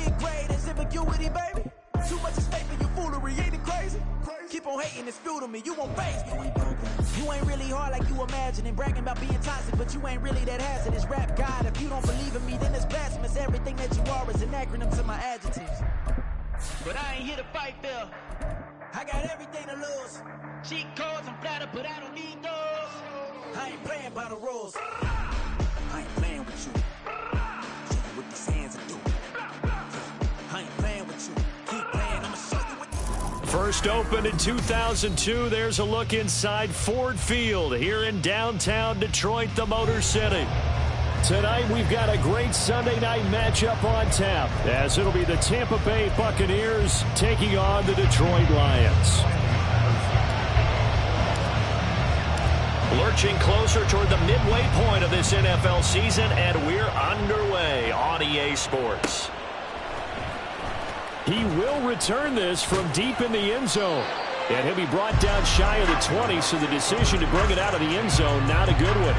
being great is ambiguity, baby. Too much is fake for your foolery, ain't it crazy? Keep on hating, it's fuel to me, you won't phase me. You ain't really hard like you imagine and bragging about being toxic, but you ain't really that hazardous. Rap God, if you don't believe in me, then it's blasphemous. Everything that you are is an acronym to my adjectives. But I ain't here to fight, Phil. I got everything to lose. Cheat codes, I'm flattered, but I don't need those. I ain't playing by the rules. I ain't playing with you. Show you what these hands are doing. I ain't playing with you. Keep playing, I'ma show you what. First opened in 2002. There's a look inside Ford Field here in downtown Detroit, the Motor City. Tonight we've got a great Sunday night matchup on tap, as it'll be the Tampa Bay Buccaneers taking on the Detroit Lions. Lurching closer toward the midway point of this NFL season, and we're underway on EA Sports. He will return this from deep in the end zone. And he'll be brought down shy of the 20, so the decision to bring it out of the end zone, not a good one.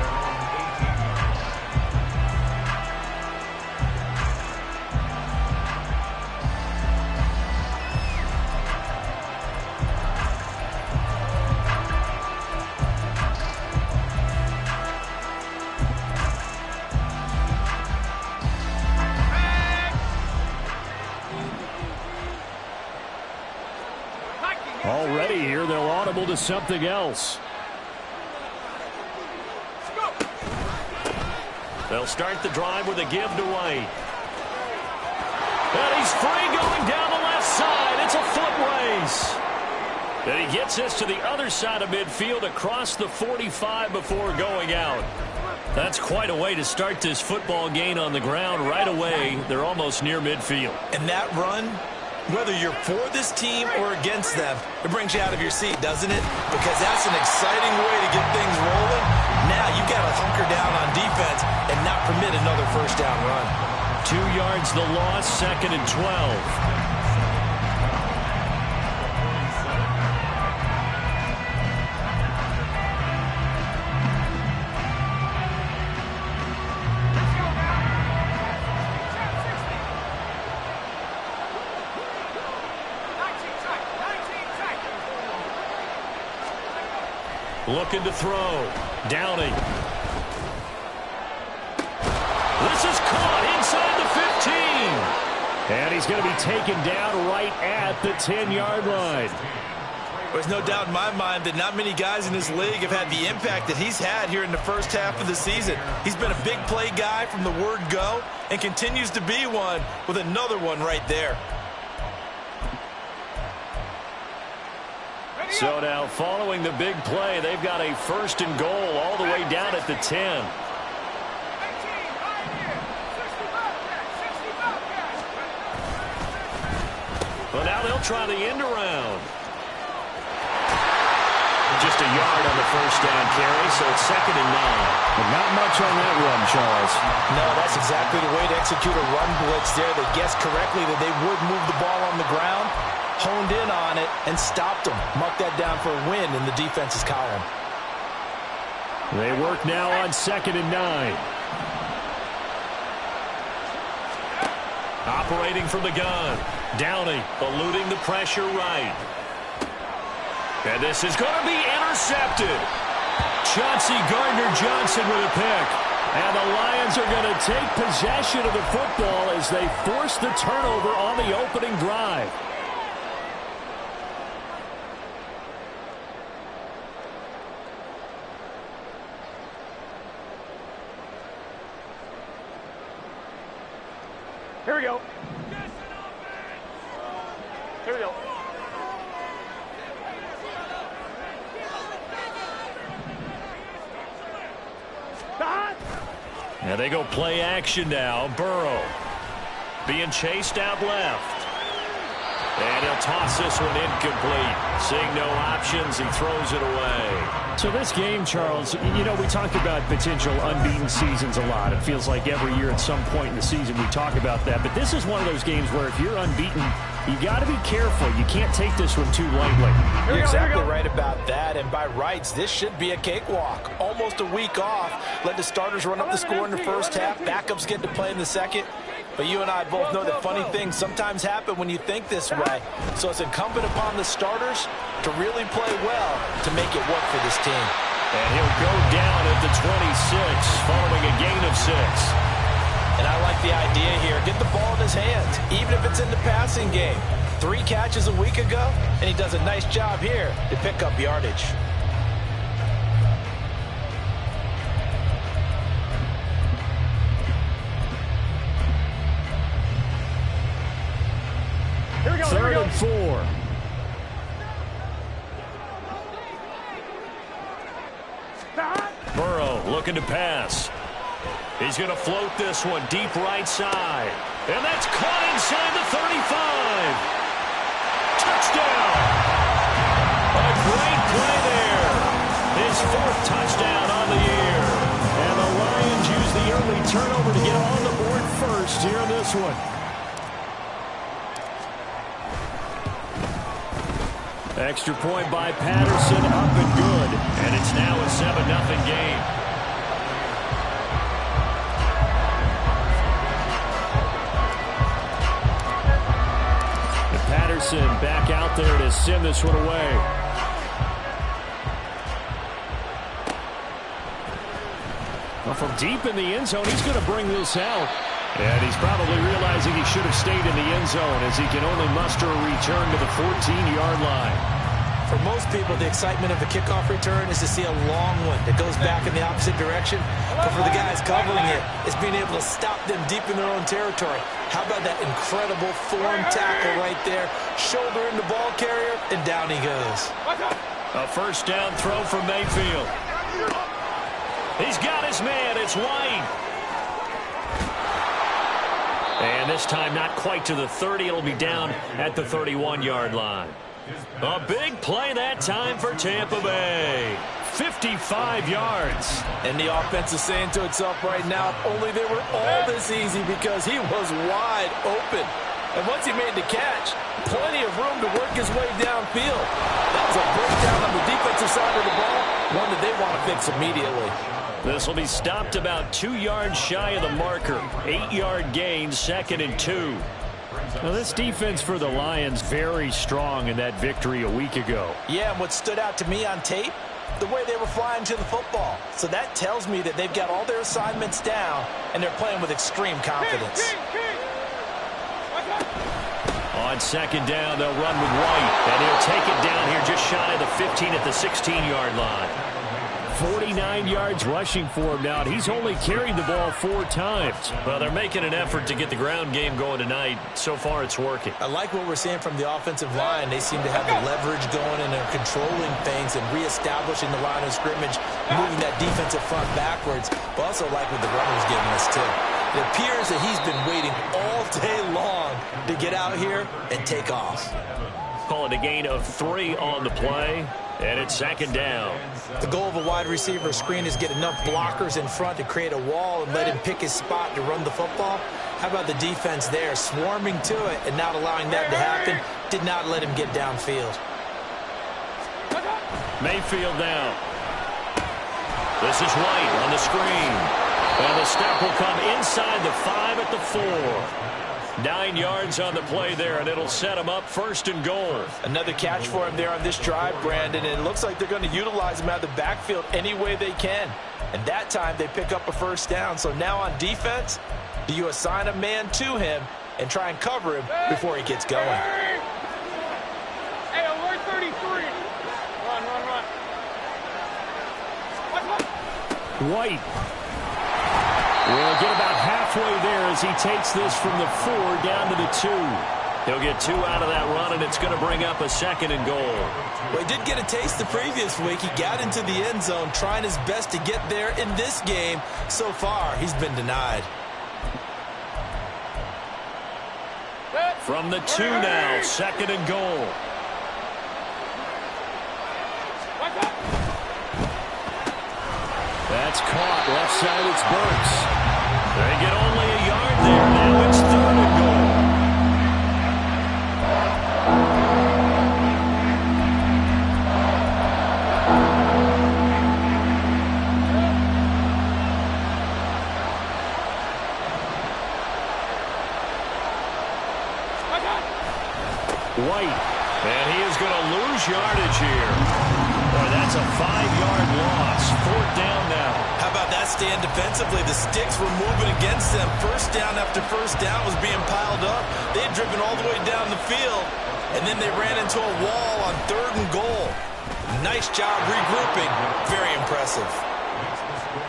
Already here, they'll audible to something else. They'll start the drive with a give to White. And he's free going down the left side. It's a foot race. And he gets this to the other side of midfield across the 45 before going out. That's quite a way to start this football game on the ground right away. They're almost near midfield. And that run, whether you're for this team or against them, it brings you out of your seat, doesn't it? Because that's an exciting way to get things rolling. Now you've got to hunker down on defense and not permit another first down run. 2 yards the loss, 2nd and 12. Looking to throw. Downing. This is caught inside the 15. And he's going to be taken down right at the 10-yard line. There's no doubt in my mind that not many guys in this league have had the impact that he's had here in the first half of the season. He's been a big play guy from the word go and continues to be one with another one right there. So now, following the big play, they've got a 1st and goal all the way down at the 10. Well, now they'll try the end around. Just a yard on the first down carry, so it's 2nd and 9. But not much on that run, Charles. No, that's exactly the way to execute a run blitz there. They guessed correctly that they would move the ball on the ground, honed in on it, and stopped them. Mark that down for a win in the defense's column. They work now on 2nd and 9. Operating from the gun. Downing, eluding the pressure right. And this is going to be intercepted. Chauncey Gardner-Johnson with a pick. And the Lions are going to take possession of the football as they force the turnover on the opening drive. Here we go. Here we go. And they go play action now. Burrow being chased out left. And he'll toss this one incomplete. Seeing no options, he throws it away. So this game, Charles, you know, we talked about potential unbeaten seasons a lot. It feels like every year at some point in the season we talk about that. But this is one of those games where if you're unbeaten, you got to be careful. You can't take this one too lightly. You're exactly right about that. And by rights, this should be a cakewalk. Almost a week off. Let the starters run up the score in the first half. Backups get to play in the second. But you and I both know that funny things sometimes happen when you think this way. So it's incumbent upon the starters to really play well to make it work for this team. And he'll go down at the 26 following a gain of 6. And I like the idea here. Get the ball in his hands, even if it's in the passing game. 3 catches a week ago, and he does a nice job here to pick up yardage. Third and 4. Burrow looking to pass. He's going to float this one deep right side. And that's caught inside the 35. Touchdown. A great play there. His 4th touchdown on the year. And the Lions use the early turnover to get on the board first here in this one. Extra point by Patterson, up and good. And it's now a 7-0 game. And Patterson back out there to send this one away. Well, from deep in the end zone, he's going to bring this out. And he's probably realizing he should have stayed in the end zone as he can only muster a return to the 14-yard line. For most people, the excitement of a kickoff return is to see a long one that goes back in the opposite direction. But for the guys covering it, it's being able to stop them deep in their own territory. How about that incredible form tackle right there? Shoulder in the ball carrier, and down he goes. A first down throw from Mayfield. He's got his man. It's White. And this time not quite to the 30. It'll be down at the 31-yard line. A big play that time for Tampa Bay. 55 yards. And the offense is saying to itself right now, if only they were all this easy, because he was wide open. And once he made the catch, plenty of room to work his way downfield. That was a breakdown on the defensive side of the ball, one that they want to fix immediately. This will be stopped about 2 yards shy of the marker. 8-yard gain, 2nd and 2. Now, this defense for the Lions very strong in that victory a week ago. Yeah, and what stood out to me on tape, the way they were flying to the football. So that tells me that they've got all their assignments down, and they're playing with extreme confidence. On 2nd down, they'll run with White, and he'll take it down here just shy of the 15 at the 16-yard line. 49 yards rushing for him now, and he's only carried the ball 4 times. Well, they're making an effort to get the ground game going tonight. So far, it's working. I like what we're seeing from the offensive line. They seem to have the leverage going, and they're controlling things and reestablishing the line of scrimmage, moving that defensive front backwards. But also like what the runner's giving us, too. It appears that he's been waiting all day long to get out here and take off. Call it a gain of 3 on the play, and it's 2nd down. The goal of a wide receiver screen is get enough blockers in front to create a wall and let him pick his spot to run the football. How about the defense there, swarming to it and not allowing that to happen? Did not let him get downfield. Mayfield down. This is White on the screen. And the step will come inside the 5 at the 4. 9 yards on the play there, and it'll set him up 1st and goal. Another catch for him there on this drive, Brandon, and it looks like they're going to utilize him out of the backfield any way they can. And that time they pick up a 1st down. So now on defense, do you assign a man to him and try and cover him before he gets going? Hey, alert 33. Run. White will get about halfway there as he takes this from the 4 down to the 2. He'll get 2 out of that run, and it's going to bring up a 2nd and goal. Well, he did get a taste the previous week. He got into the end zone, trying his best to get there in this game. So far, he's been denied. From the 2 now, 2nd and goal. That's caught. Left side, it's Burks. They get only a yard there. Now it's 3rd and goal. White. And he is going to lose yardage here. Boy, that's a 5-yard loss. 4th down now. How about that stand defensively? The sticks were moving against them. First down after first down was being piled up. They had driven all the way down the field, and then they ran into a wall on 3rd and goal. Nice job regrouping. Very impressive.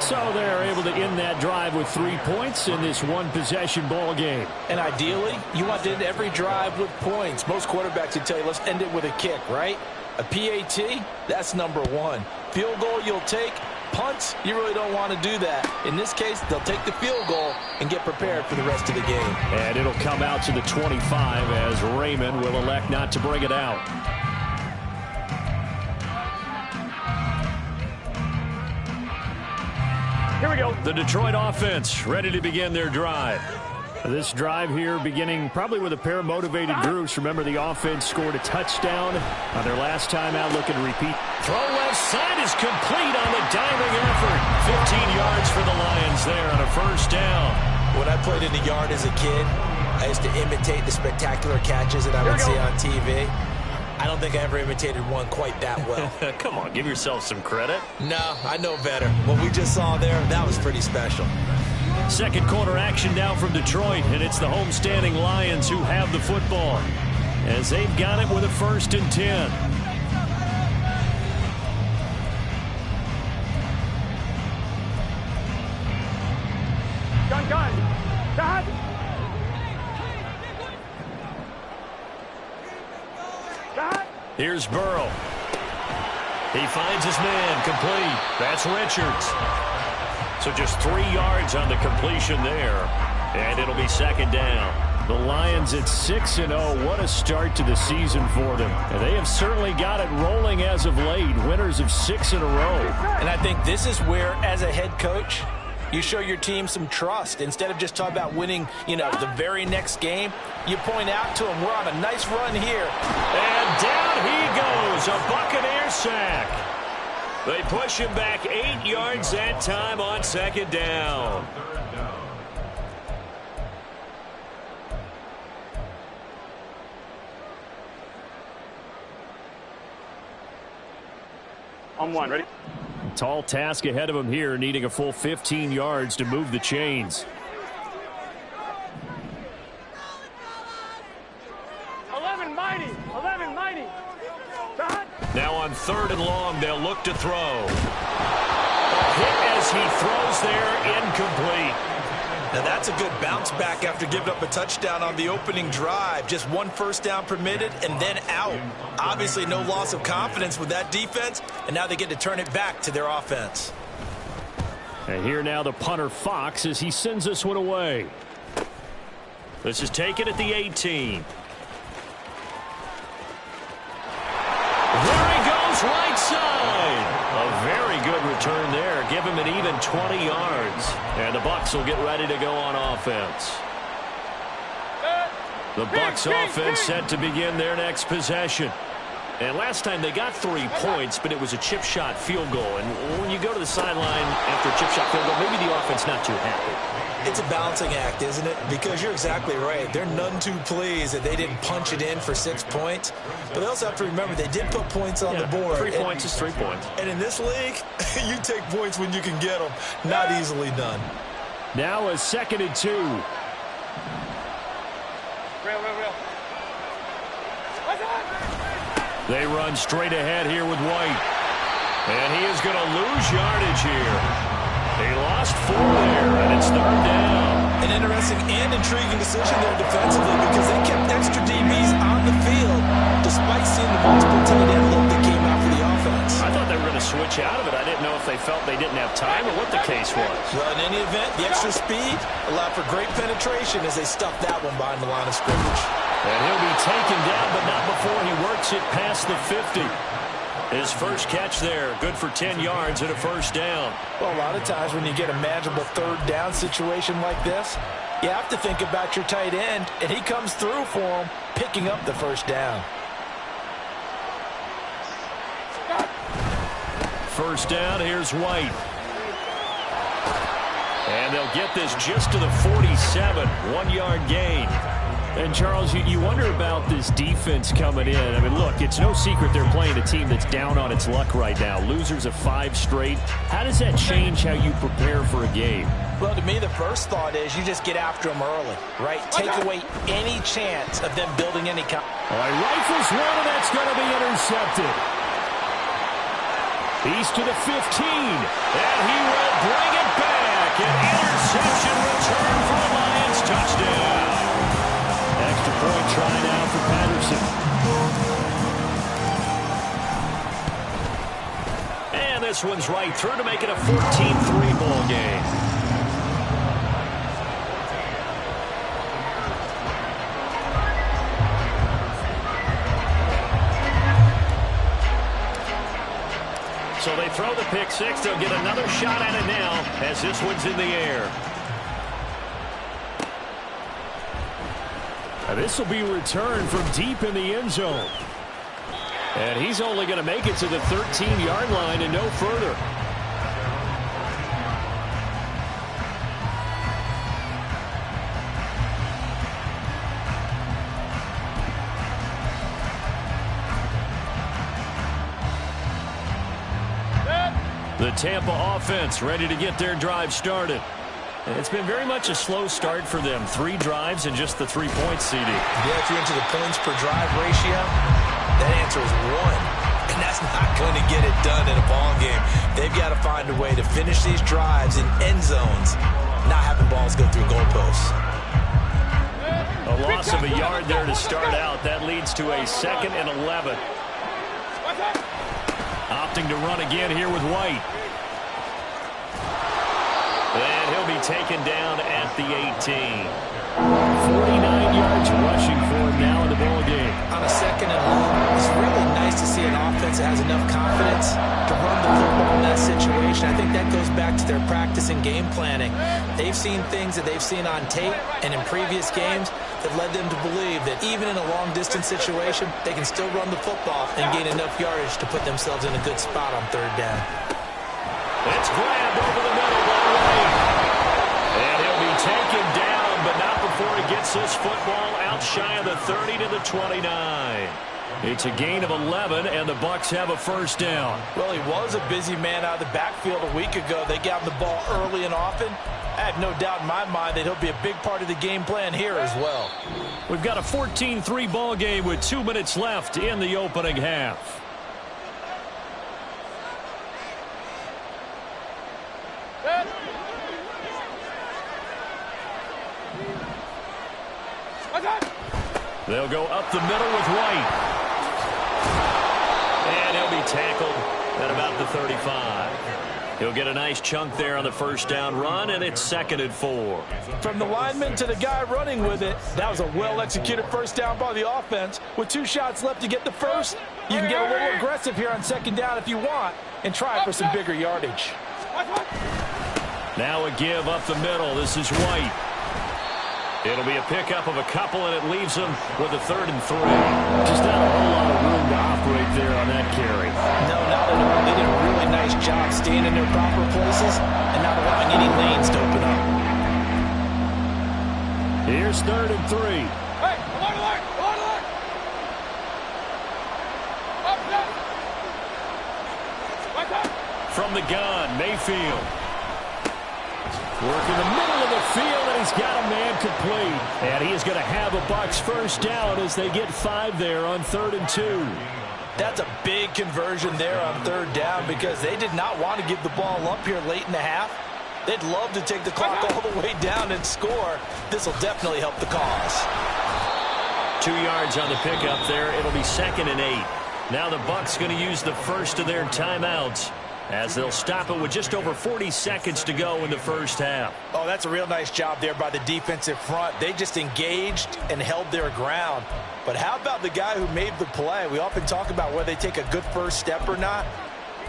So they're able to end that drive with 3 points in this one-possession ball game. And ideally, you want to end every drive with points. Most quarterbacks would tell you, let's end it with a kick, right? A PAT, that's number 1. Field goal you'll take. Punts, you really don't want to do that. In this case, they'll take the field goal and get prepared for the rest of the game. And it'll come out to the 25 as Raymond will elect not to bring it out. Here we go. The Detroit offense ready to begin their drive. This drive here beginning probably with a pair of motivated groups. Remember, the offense scored a touchdown on their last time out. Looking to repeat. Throw left side is complete on the diving effort. 15 yards for the Lions there on a 1st down. When I played in the yard as a kid, I used to imitate the spectacular catches that I would see on TV. I don't think I ever imitated one quite that well. Come on, give yourself some credit. No, I know better. What we just saw there, that was pretty special. 2nd quarter action now from Detroit, and it's the homestanding Lions who have the football as they've got it with a 1st and 10. Gun. Here's Burrow. He finds his man, complete. That's Richards. So just 3 yards on the completion there. And it'll be 2nd down. The Lions at 6-0. What a start to the season for them. And they have certainly got it rolling as of late. Winners of 6 in a row. And I think this is where, as a head coach, you show your team some trust. Instead of just talking about winning, the very next game, you point out to them, we're on a nice run here. And down he goes, a Buccaneer sack. They push him back 8 yards that time on 2nd down. On 1, ready? Tall task ahead of him here, needing a full 15 yards to move the chains. 11 mighty. Now on 3rd and long, they'll look to throw. A hit as he throws there, incomplete. Now that's a good bounce back after giving up a touchdown on the opening drive. Just 1 first down permitted and then out. Obviously no loss of confidence with that defense, and now they get to turn it back to their offense. And here now the punter Fox as he sends this one away. This is taken at the 18. There he goes, right side. A very good return there. Give him an even 20 yards. And the Bucs will get ready to go on offense. The Bucs offense set to begin their next possession. And last time they got 3 points, but it was a chip shot field goal. And when you go to the sideline after a chip shot field goal, maybe the offense not too happy. It's a balancing act, isn't it? Because you're exactly right. They're none too pleased that they didn't punch it in for 6 points. But they also have to remember they did put points on the board. 3 points is 3 points. And in this league, you take points when you can get them. Not easily done. Now a 2nd and 2. Real. They run straight ahead here with White. And he is going to lose yardage here. He lost 4 there, and it's 3rd down. An interesting and intriguing decision there defensively because they kept extra DBs on the field despite seeing the multiple tight end look that came out for the offense. I thought they were going to switch out of it. I didn't know if they felt they didn't have time or what the case was. Well, in any event, the extra speed allowed for great penetration as they stuffed that one behind the line of scrimmage. And he'll be taken down, but not before he works it past the 50. His first catch there, good for 10 yards and a 1st down. Well, a lot of times when you get a manageable 3rd down situation like this, you have to think about your tight end, and he comes through for him, picking up the 1st down. 1st down, here's White. And they'll get this just to the 47, 1-yard gain. And, Charles, you wonder about this defense coming in. I mean, look, it's no secret they're playing a team that's down on its luck right now. Losers of 5 straight. How does that change how you prepare for a game? Well, to me, the first thought is you just get after them early, right? Take away any chance of them building any kind. All right, rifles one, and that's going to be intercepted. He's to the 15, and he will bring it back. An interception return for a Lions touchdown. Extra point try now for Patterson. And this one's right through to make it a 14-3 ball game. So they throw the pick six. They'll get another shot at it now as this one's in the air. And this will be returned from deep in the end zone. And he's only going to make it to the 13-yard line and no further. The Tampa offense ready to get their drive started. And it's been very much a slow start for them. 3 drives and just the 3 points, CD. Yeah, if you're into the points per drive ratio, that answer is 1. And that's not going to get it done in a ball game. They've got to find a way to finish these drives in end zones, not having balls go through goalposts. A loss of a yard there to start out. That leads to a 2nd and 11. Opting to run again here with White. And he'll be taken down at the 18. 49 yards rushing for him now in the ball game. On a 2nd and long, it's really nice to see an offense that has enough confidence to run the football in that situation. I think that goes back to their practice and game planning. They've seen things that they've seen on tape and in previous games that led them to believe that even in a long-distance situation, they can still run the football and gain enough yardage to put themselves in a good spot on 3rd down. It's grabbed over the middle by White. And he'll be taken down, but not before he gets this football out shy of the 30 to the 29. It's a gain of 11, and the Bucs have a 1st down. Well, he was a busy man out of the backfield a week ago. They got him the ball early and often. I have no doubt in my mind that he'll be a big part of the game plan here as well. We've got a 14-3 ball game with 2 minutes left in the opening half. They'll go up the middle with White. And he'll be tackled at about the 35. He'll get a nice chunk there on the 1st down run, and it's 2nd and 4. From the lineman to the guy running with it, that was a well-executed 1st down by the offense. With 2 shots left to get the 1st, you can get a little aggressive here on 2nd down if you want and try for some bigger yardage. Now a give up the middle. This is White. It'll be a pickup of a couple, and it leaves them with a 3rd and 3. Just not a whole lot of room to operate there on that carry. No, not at all. They did a really nice job staying in their proper places and not allowing any lanes to open up. Here's 3rd and 3. Hey, alert, alert, alert, alert. Up. From the gun, Mayfield. Work in the middle of the field, and he's got a man complete. And he is going to have a Bucs 1st down as they get 5 there on 3rd and 2. That's a big conversion there on 3rd down because they did not want to give the ball up here late in the half. They'd love to take the clock all the way down and score. This will definitely help the cause. 2 yards on the pickup there. It'll be 2nd and 8. Now the Bucs going to use the first of their timeouts, as they'll stop it with just over 40 seconds to go in the 1st half. Oh, that's a real nice job there by the defensive front. They just engaged and held their ground. But how about the guy who made the play? We often talk about whether they take a good first step or not.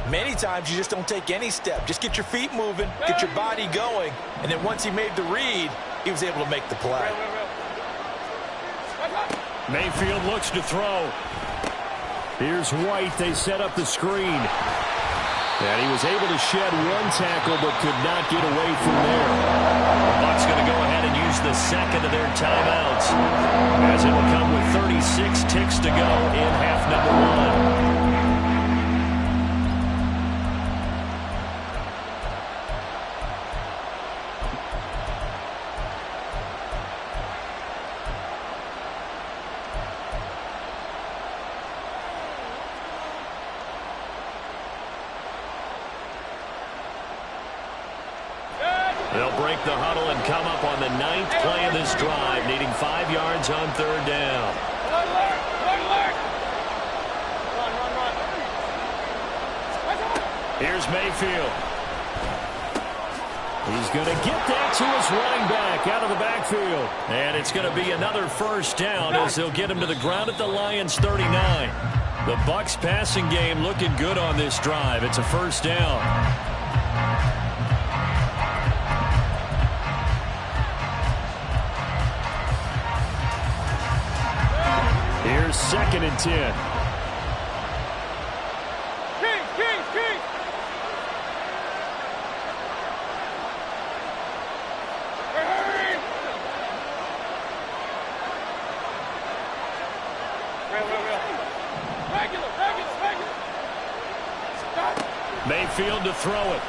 Many times you just don't take any step. Just get your feet moving, get your body going, and then once he made the read, he was able to make the play. Mayfield looks to throw. Here's White. They set up the screen. And he was able to shed one tackle but could not get away from there. The Bucs going to go ahead and use the second of their timeouts, as it will come with 36 ticks to go in half number one. They'll break the huddle and come up on the 9th play of this drive, needing 5 yards on third down. Run. Here's Mayfield. He's going to get that to his running back out of the backfield. And it's going to be another first down as they'll get him to the ground at the Lions' 39. The Bucs passing game looking good on this drive. It's a first down. Here's 2nd and 10. King. Hurry. Regular. Stop. Mayfield to throw it.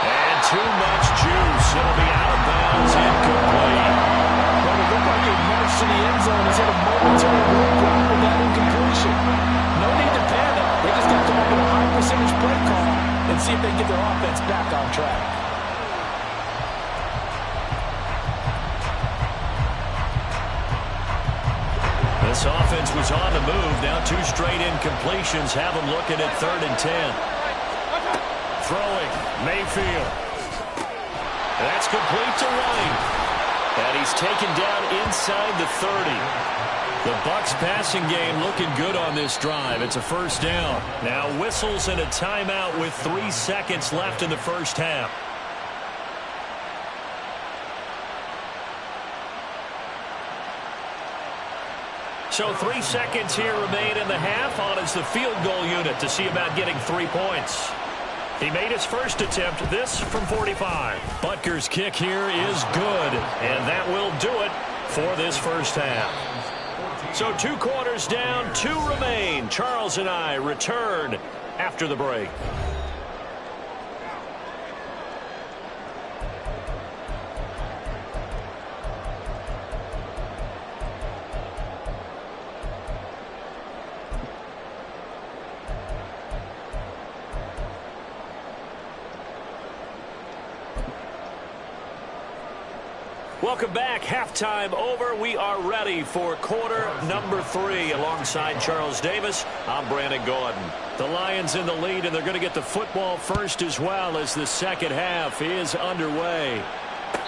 And too much juice. It'll be out of bounds, incomplete. But it looked like it marched to the end zone. He's had a momentary roadblock with that incompletion. No need to panic. They just got to come up with a high percentage play call and see if they can get their offense back on track. This offense was on the move. Now 2 straight incompletions have them looking at 3rd and 10. Throwing, Mayfield. That's complete to White. And he's taken down inside the 30. The Bucs passing game looking good on this drive. It's a first down. Now whistles and a timeout with 3 seconds left in the first half. So 3 seconds here remain in the half. On is the field goal unit to see about getting 3 points. He made his first attempt, this from 45. Butker's kick here is good, and that will do it for this first half. So 2 quarters down, 2 remain. Charles and I return after the break. Welcome back. Halftime over. We are ready for quarter number 3. Alongside Charles Davis, I'm Brandon Gordon. The Lions in the lead, and they're going to get the football first as well as the second half is underway.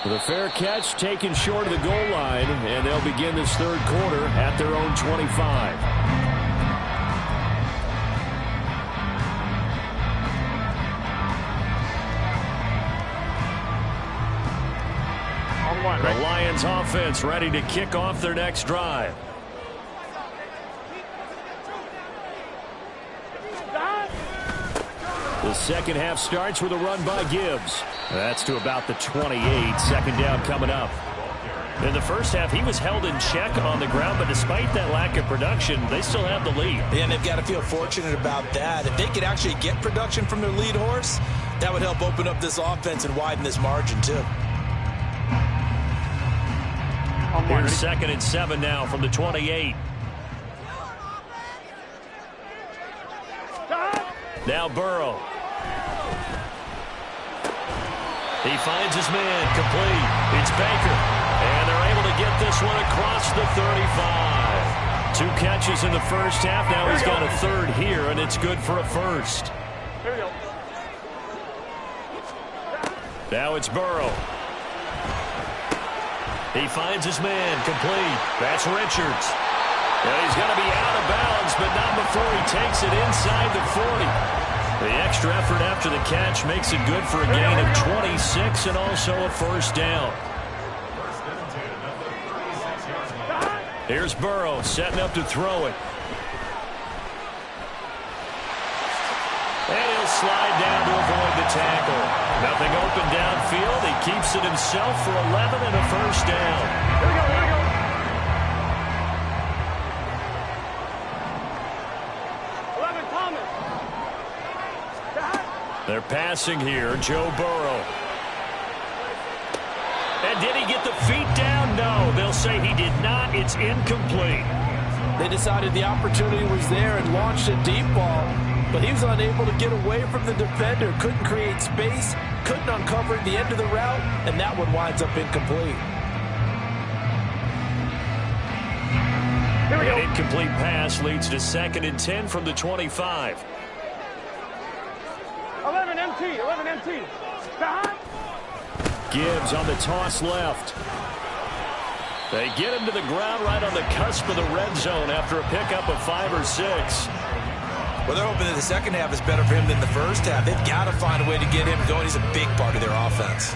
The fair catch taken short of the goal line, and they'll begin this third quarter at their own 25. The Lions offense ready to kick off their next drive. The second half starts with a run by Gibbs. That's to about the 28. Second down coming up. In the first half, he was held in check on the ground, but despite that lack of production, they still have the lead. Yeah, and they've got to feel fortunate about that. If they could actually get production from their lead horse, that would help open up this offense and widen this margin, too. Here's 2nd and 7 now from the 28. Now Burrow. He finds his man, complete. It's Baker. And they're able to get this one across the 35. 2 catches in the first half. Now he's got a third here, and it's good for a first. Now it's Burrow. He finds his man, complete. That's Richards. And he's going to be out of bounds, but not before he takes it inside the 40. The extra effort after the catch makes it good for a gain of 26 and also a first down. Here's Burrow setting up to throw it. slide down to avoid the tackle. Nothing open downfield. He keeps it himself for 11 and a first down. Here we go, here we go. 11, Thomas. They're passing here. Joe Burrow. And did he get the feet down? No. They'll say he did not. It's incomplete. They decided the opportunity was there and launched a deep ball, but he was unable to get away from the defender, couldn't create space, couldn't uncover the end of the route, and that one winds up incomplete. An incomplete pass leads to 2nd and 10 from the 25. 11 MT, 11 MT. Behind. Gibbs on the toss left. They get him to the ground right on the cusp of the red zone after a pickup of 5 or 6. Well, they're hoping that the second half is better for him than the first half. They've got to find a way to get him going. He's a big part of their offense.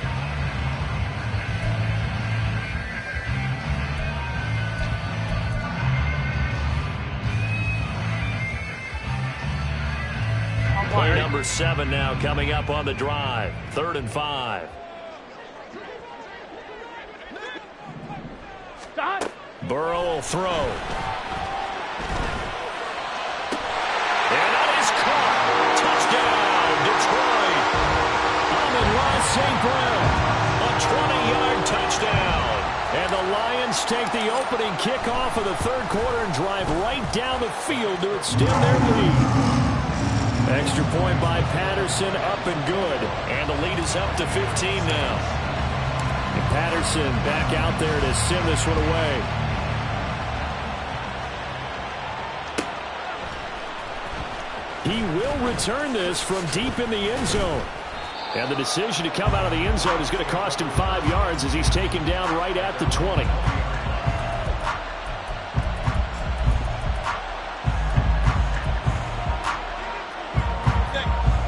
Play number 7 now coming up on the drive. 3rd and 5. Burrow will throw. And that is caught. Touchdown, Detroit. Amon-Ra St. Brown. A 20-yard touchdown. And the Lions take the opening kickoff of the 3rd quarter and drive right down the field to extend their lead. Extra point by Patterson, up and good. And the lead is up to 15 now. And Patterson back out there to send this one away. He will return this from deep in the end zone. And the decision to come out of the end zone is going to cost him 5 yards as he's taken down right at the 20.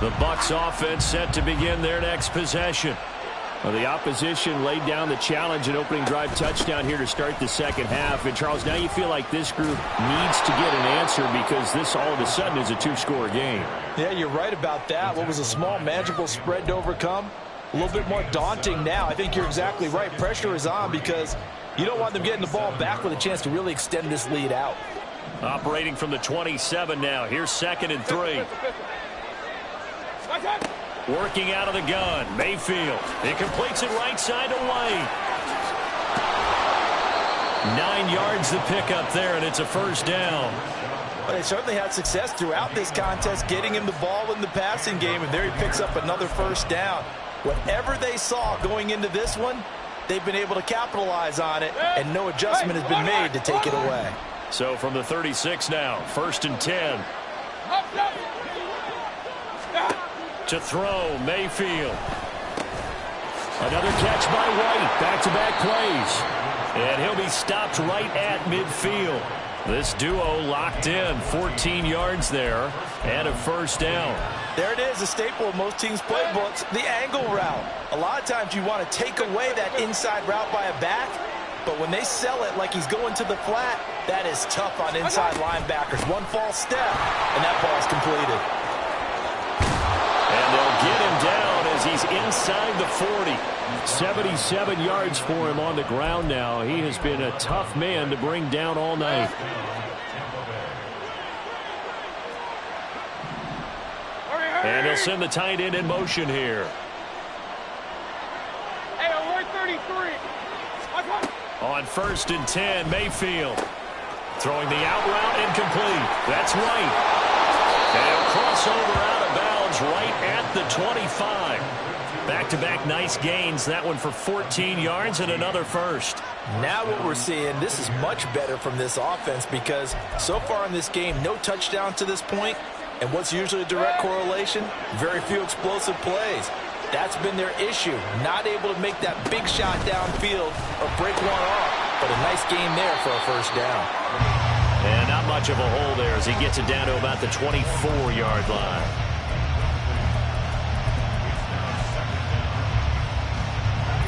The Bucs offense set to begin their next possession. Well, the opposition laid down the challenge and opening drive touchdown here to start the second half. And, Charles, now you feel like this group needs to get an answer because this all of a sudden is a 2-score game. Yeah, you're right about that. What was a small, manageable spread to overcome, a little bit more daunting now. I think you're exactly right. Pressure is on because you don't want them getting the ball back with a chance to really extend this lead out. Operating from the 27 now. Here's 2nd and 3. Working out of the gun, Mayfield. It completes it right side to White. 9 yards the pickup there, and it's a first down. Well, they certainly had success throughout this contest, getting him the ball in the passing game, and there he picks up another first down. Whatever they saw going into this one, they've been able to capitalize on it, and no adjustment has been made to take it away. So from the 36 now, 1st and 10. To throw, Mayfield. Another catch by White. Back-to-back plays. And he'll be stopped right at midfield. This duo locked in. 14 yards there and a first down. There it is, a staple of most teams' playbooks, the angle route. A lot of times you want to take away that inside route by a back, but when they sell it like he's going to the flat, that is tough on inside linebackers. One false step, and that ball is completed. And they'll get him down as he's inside the 40. 77 yards for him on the ground now. He has been a tough man to bring down all night. And he'll send the tight end in motion here. Hey, alert 33. On 1st and 10, Mayfield. Throwing the out route incomplete. That's White. And he'll cross over out of bounds right at the 25. Back-to-back nice gains. That one for 14 yards and another first. Now what we're seeing, this is much better from this offense because so far in this game, no touchdown to this point. And what's usually a direct correlation? Very few explosive plays. That's been their issue. Not able to make that big shot downfield or break one off. But a nice game there for a first down. And not much of a hole there as he gets it down to about the 24-yard line.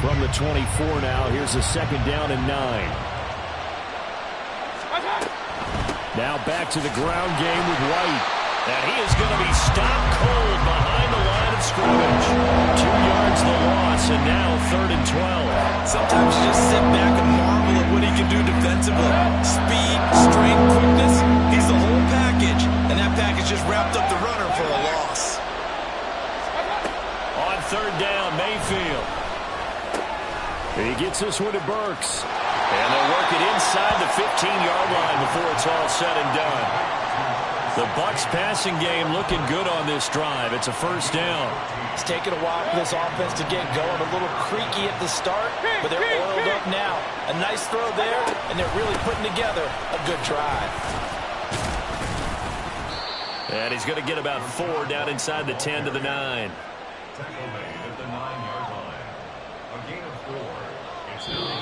From the 24 now, here's a 2nd down and 9. Now back to the ground game with White. And he is going to be stopped cold behind the line of scrimmage. 2 yards the loss, and now 3rd and 12. Sometimes you just sit back and marvel at what he can do defensively. Speed, strength, quickness, he's the whole package. And that package just wrapped up the runner for a loss. On 3rd down, Mayfield. He gets this one to Burks. And they'll work it inside the 15-yard line before it's all said and done. The Bucs passing game looking good on this drive. It's a 1st down. It's taken a while for this offense to get going. A little creaky at the start, but they're oiled up now. A nice throw there, and they're really putting together a good drive. And he's going to get about 4 down inside the 10 to the 9.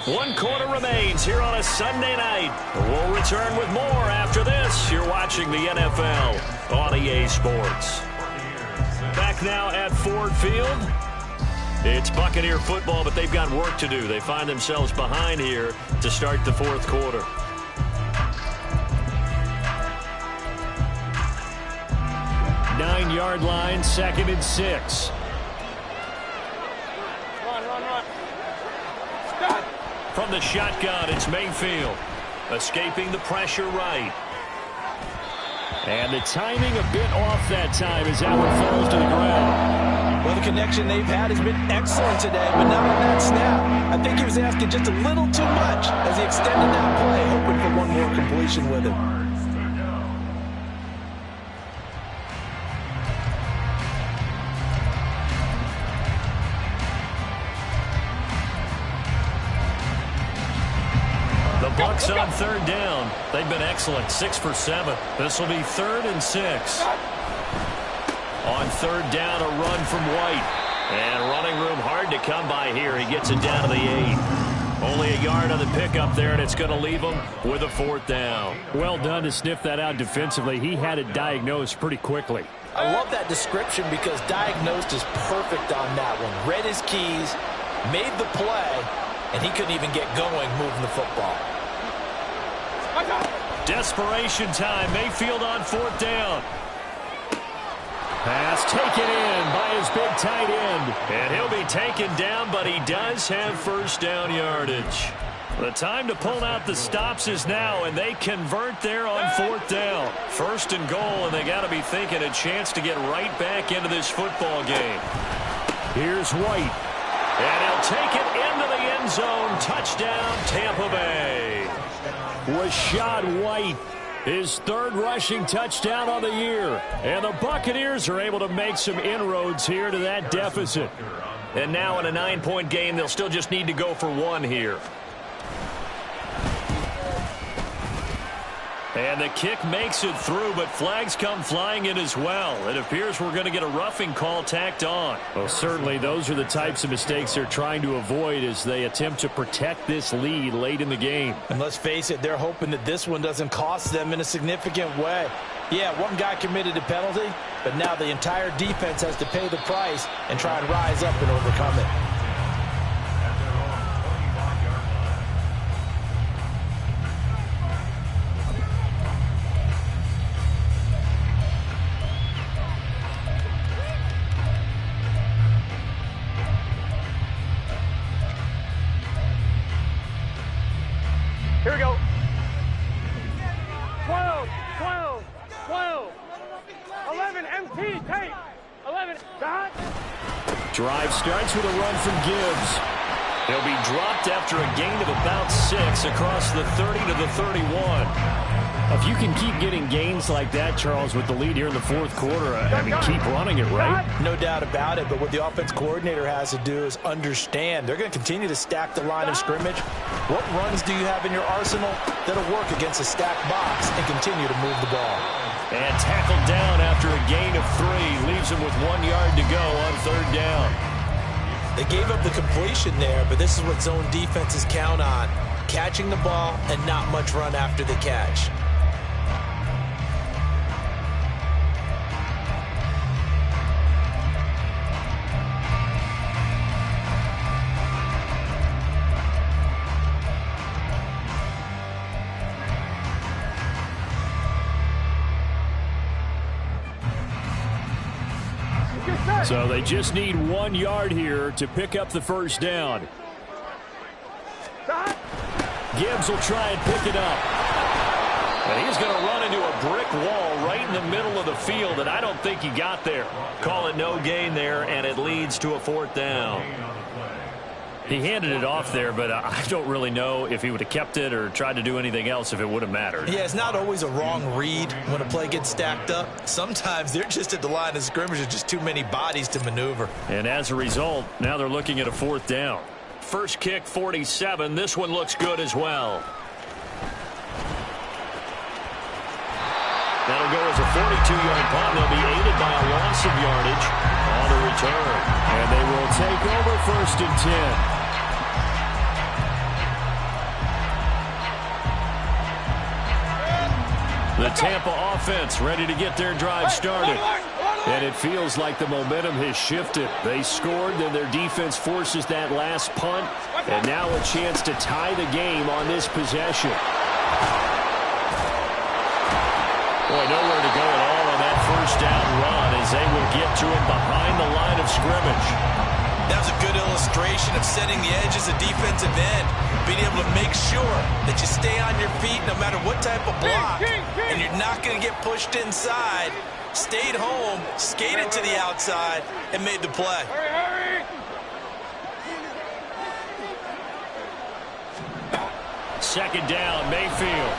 One quarter remains here on a Sunday night. We'll return with more after this. You're watching the NFL on EA Sports. Back now at Ford Field. It's Buccaneer football, but they've got work to do. They find themselves behind here to start the 4th quarter. Nine-yard line, 2nd and 6. Run. From the shotgun, it's Mayfield. Escaping the pressure right. And the timing a bit off that time as that one falls to the ground. Well, the connection they've had has been excellent today, but not on that snap. I think he was asking just a little too much as he extended that play, hoping for one more completion with it. Bucs on 3rd down. They've been excellent, 6 for 7. This will be 3rd and 6. On 3rd down, a run from White. And running room hard to come by here. He gets it down to the 8. Only a yard on the pickup there, and it's going to leave him with a 4th down. Well done to sniff that out defensively. He had it diagnosed pretty quickly. I love that description because diagnosed is perfect on that one. Read his keys, made the play, and he couldn't even get going moving the football. Desperation time. Mayfield on 4th down. Pass taken in by his big tight end. And he'll be taken down, but he does have 1st down yardage. The time to pull out the stops is now, and they convert there on 4th down. 1st and goal, and they got to be thinking a chance to get right back into this football game. Here's White. And he'll take it into the end zone. Touchdown, Tampa Bay. Rashad White, his 3rd rushing touchdown on the year. And the Buccaneers are able to make some inroads here to that deficit. And now in a 9-point game, they'll still just need to go for 1 here. And the kick makes it through, but flags come flying in as well. It appears we're going to get a roughing call tacked on. Well, certainly those are the types of mistakes they're trying to avoid as they attempt to protect this lead late in the game. And let's face it, they're hoping that this one doesn't cost them in a significant way. Yeah, one guy committed a penalty, but now the entire defense has to pay the price and try and rise up and overcome it. Here we go. 12, 12, 12. 11, MT, tape. 11, dot. Drive starts with a run from Gibbs. He'll be dropped after a gain of about 6 across the 30 to the 31. If you can keep getting gains like that, Charles, with the lead here in the 4th quarter, I mean, keep running it, right? No doubt about it, but what the offense coordinator has to do is understand. They're going to continue to stack the line of scrimmage. What runs do you have in your arsenal that'll work against a stacked box and continue to move the ball? And tackled down after a gain of 3. Leaves him with 1 yard to go on 3rd down. They gave up the completion there, but this is what zone defenses count on. Catching the ball and not much run after the catch. So they just need 1 yard here to pick up the first down. Gibbs will try and pick it up. And he's going to run into a brick wall right in the middle of the field, and I don't think he got there. Call it no gain there, and it leads to a 4th down. He handed it off there, but I don't really know if he would have kept it or tried to do anything else if it would have mattered. Yeah, it's not always a wrong read when a play gets stacked up. Sometimes they're just at the line of scrimmage. There's just too many bodies to maneuver. And as a result, now they're looking at a 4th down. First kick, 47. This one looks good as well. That'll go as a 42-yard punt. They'll be aided by a loss of yardage on the return. And they will take over 1st and 10. The Tampa offense ready to get their drive started. And it feels like the momentum has shifted. They scored, then their defense forces that last punt. And now a chance to tie the game on this possession. Boy, nowhere to go at all on that first down run as they will get to it behind the line of scrimmage. That was a good illustration of setting the edge as a defensive end. Being able to make sure that you stay on your feet no matter what type of block. And you're not going to get pushed inside. Stayed home, skated to the outside, and made the play. Hurry, hurry. Second down, Mayfield.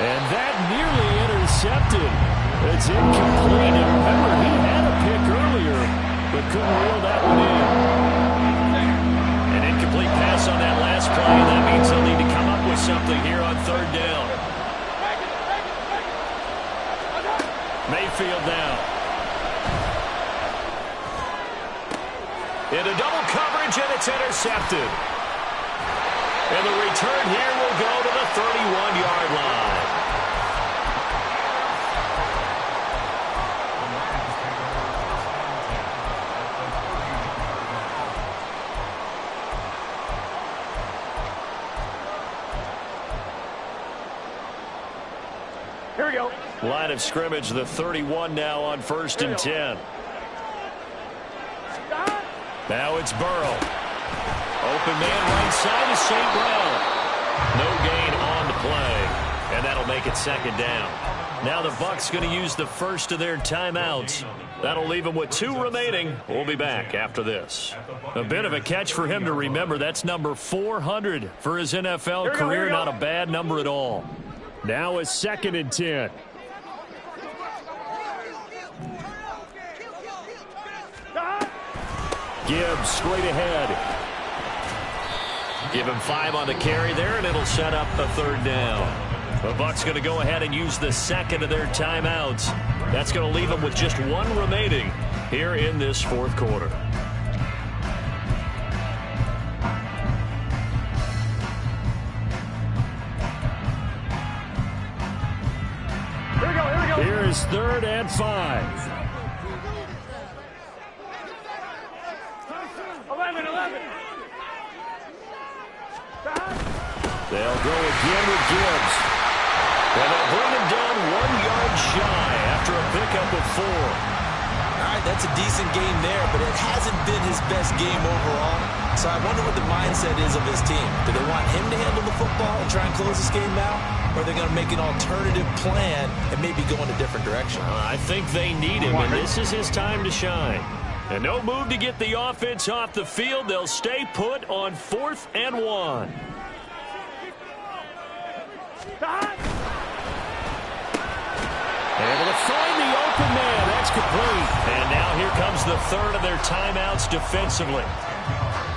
And that nearly intercepted. It's incomplete. And remember, he had a pick earlier, but couldn't reel that one in. An incomplete pass on that last play, and that means they'll need to come up with something here on 3rd down. Mayfield now. Into double coverage, and it's intercepted. And the return here will go to the 31-yard line. Here we go. Line of scrimmage, the 31 now on 1st and 10. Now it's Burrow. Open man right side is St. Brown. No gain on the play. And that'll make it 2nd down. Now the Bucs going to use the first of their timeouts. That'll leave them with 2 remaining. We'll be back after this. A bit of a catch for him to remember. That's number 400 for his NFL career. Not a bad number at all. Now it's 2nd and 10. Gibbs straight ahead. Give him 5 on the carry there, and it'll set up a 3rd down. The Bucs going to go ahead and use the second of their timeouts. That's going to leave them with just 1 remaining here in this 4th quarter. Here we go, here we go. Here is 3rd and 5. 11. They'll go again with Gibbs. And they'll bring him down 1 yard shy after a pickup of 4. All right, that's a decent game there, but it hasn't been his best game overall. So I wonder what the mindset is of his team. Do they want him to handle the football and try and close this game out? Or are they going to make an alternative plan and maybe go in a different direction? I think they need him, and this is his time to shine. And no move to get the offense off the field. They'll stay put on 4th and 1. Able to find the open man. That's complete. And now here comes the 3rd of their timeouts defensively.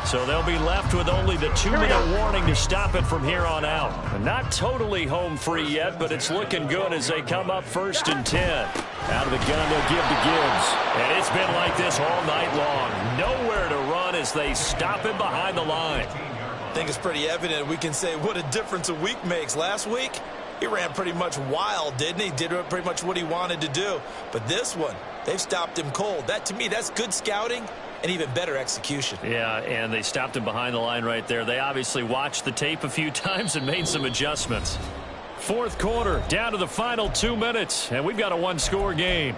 So they'll be left with only the 2-minute warning to stop it from here on out. Not totally home free yet, but it's looking good as they come up 1st and 10. Out of the gun, they'll give to Gibbs. And it's been like this all night long. Nowhere to run as they stop him behind the line. I think it's pretty evident we can say what a difference a week makes. Last week, he ran pretty much wild, didn't he? Did pretty much what he wanted to do. But this one, they've stopped him cold. That, to me, that's good scouting and even better execution. Yeah, and they stopped him behind the line right there. They obviously watched the tape a few times and made some adjustments. 4th quarter, down to the final 2 minutes, and we've got a 1-score game.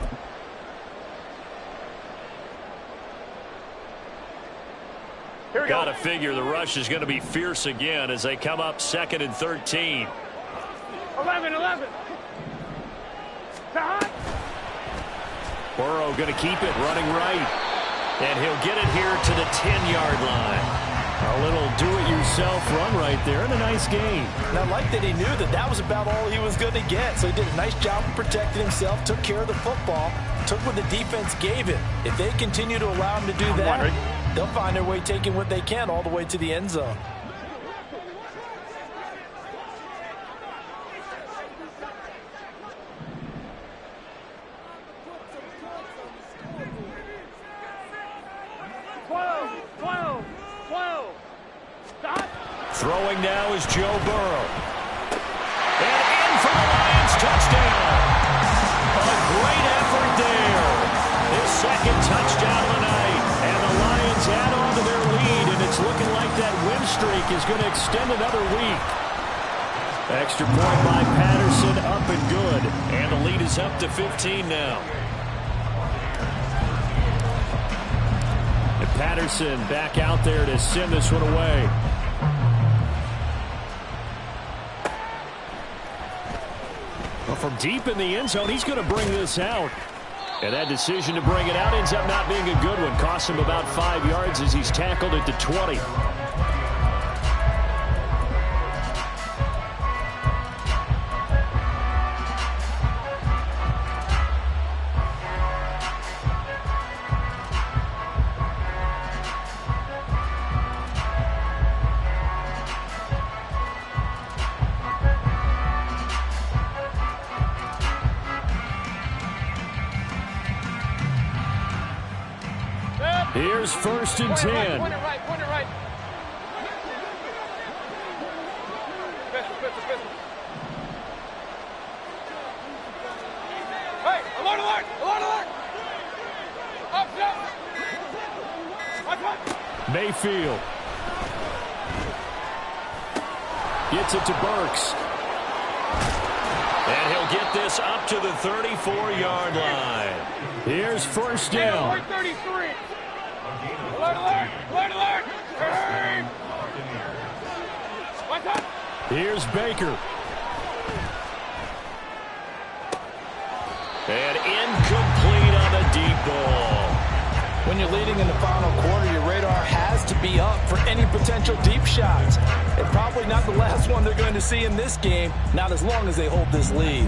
Here we Got go. to figure the rush is going to be fierce again as they come up 2nd and 13. 11. Burrow going to keep it running right. And he'll get it here to the 10-yard line. A little do-it-yourself run right there and a nice gain. And I like that he knew that that was about all he was going to get. So he did a nice job of protecting himself, took care of the football, took what the defense gave him. If they continue to allow him to do that, they'll find their way taking what they can all the way to the end zone. Throwing now is Joe Burrow. And in for the Lions touchdown. A great effort there. His 2nd touchdown of the night. And the Lions add on to their lead, and it's looking like that win streak is going to extend another week. Extra point by Patterson, up and good. And the lead is up to 15 now. And Patterson back out there to send this one away. Well, from deep in the end zone, he's going to bring this out. And that decision to bring it out ends up not being a good one. Costs him about 5 yards as he's tackled at the 20. Here's 1st and 10. Point it right. Pistol. Hey, alert! Up. Mayfield. Gets it to Burks. And he'll get this up to the 34-yard line. Here's 1st down. 33. Alert! Hey! What's up? Here's Baker. And incomplete on the deep ball. When you're leading in the final quarter, your radar has to be up for any potential deep shots. And probably not the last one they're going to see in this game, not as long as they hold this lead.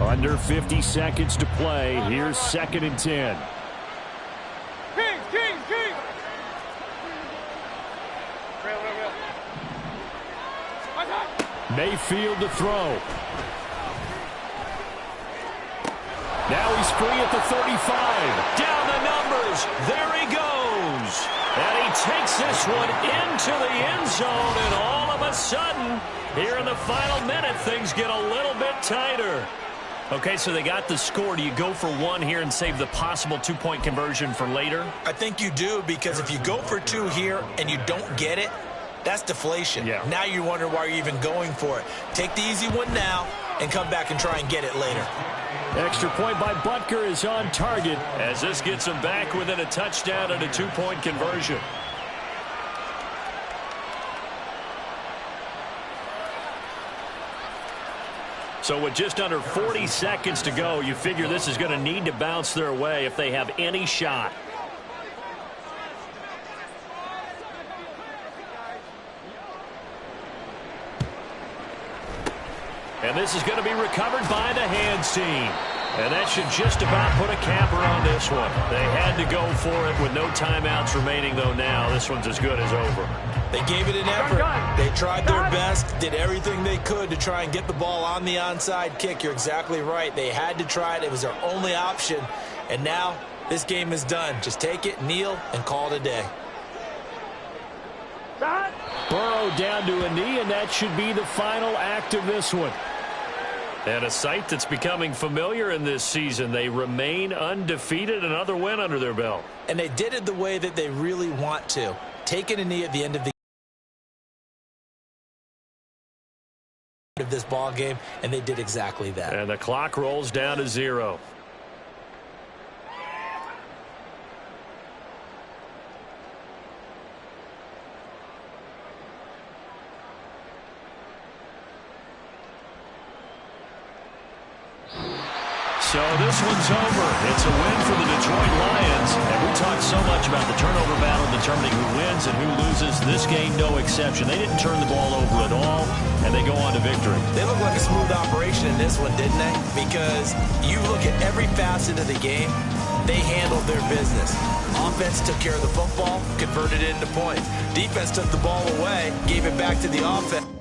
Under 50 seconds to play. Here's 2nd and 10. King. Mayfield to throw. Now he's free at the 35. Down the numbers. There he goes. And he takes this one into the end zone. And all of a sudden, here in the final minute, things get a little bit tighter. Okay, so they got the score. Do you go for one here and save the possible 2-point conversion for later? I think you do, because if you go for 2 here and you don't get it, that's deflation. Yeah. Now you wonder why you're even going for it. Take the easy one now and come back and try and get it later. Extra point by Butker is on target as this gets him back within a touchdown and a 2-point conversion. So with just under 40 seconds to go, you figure this is going to need to bounce their way if they have any shot. And this is going to be recovered by the hands team. And that should just about put a capper on this one. They had to go for it with no timeouts remaining, though now this one's as good as over. They gave it an effort. They tried their best, did everything they could to try and get the ball on the onside kick. You're exactly right. They had to try it. It was their only option. And now this game is done. Just take it, kneel, and call it a day. Burrow down to a knee, and that should be the final act of this one. And a sight that's becoming familiar in this season. They remain undefeated, another win under their belt. And they did it the way that they really want to. Taking a knee at the end of this ball game, and they did exactly that. And the clock rolls down to 0. So this one's over. It's a win for the Detroit Lions. And we talked so much about the turnover battle determining who wins and who loses. This game, no exception. They didn't turn the ball over at all, and they go on to victory. They look like a smooth operation in this one, didn't they? Because you look at every facet of the game, they handled their business. Offense took care of the football, converted it into points. Defense took the ball away, gave it back to the offense.